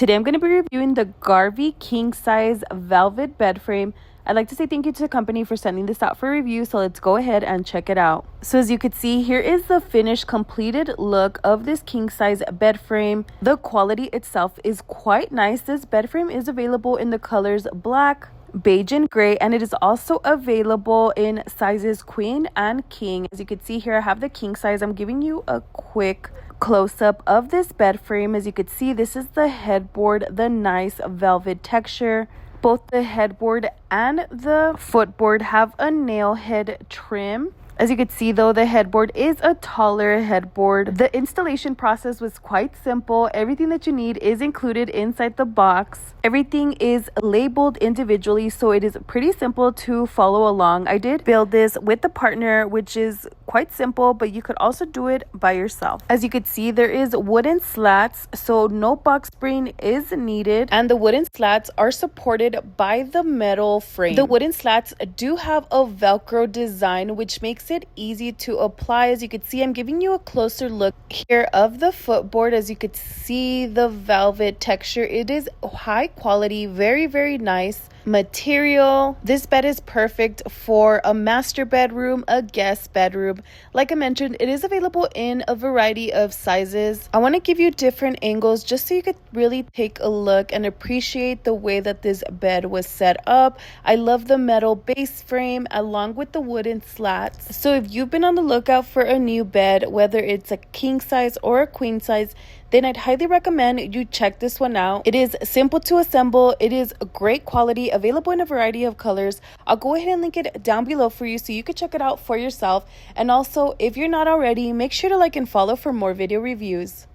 Today I'm going to be reviewing the Garvey king size velvet bed frame. I'd like to say thank you to the company for sending this out for review, so let's go ahead and check it out. So as you can see, here is the finished completed look of this king size bed frame. The quality itself is quite nice. This bed frame is available in the colors black, beige, and gray, and it is also available in sizes queen and king. As you can see here, I have the king size. I'm giving you a quick close-up of this bed frame. As you can see, this is the headboard, the nice velvet texture. Both the headboard and the footboard have a nail head trim. As you can see though, the headboard is a taller headboard. The installation process was quite simple. Everything that you need is included inside the box. Everything is labeled individually, so it is pretty simple to follow along. I did build this with a partner, which is quite simple, but you could also do it by yourself. As you can see, there is wooden slats, so no box spring is needed, and the wooden slats are supported by the metal frame. The wooden slats do have a Velcro design, which makes it easy to apply. As you can see, I'm giving you a closer look here of the footboard. As you could see, the velvet texture, it is high quality, very nice material. This bed is perfect for a master bedroom, a guest bedroom. Like I mentioned, it is available in a variety of sizes. I want to give you different angles just so you could really take a look and appreciate the way that this bed was set up. I love the metal base frame along with the wooden slats. So if you've been on the lookout for a new bed, whether it's a king size or a queen size, then I'd highly recommend you check this one out. It is simple to assemble. It is great quality, available in a variety of colors. I'll go ahead and link it down below for you so you can check it out for yourself. And also, if you're not already, make sure to like and follow for more video reviews.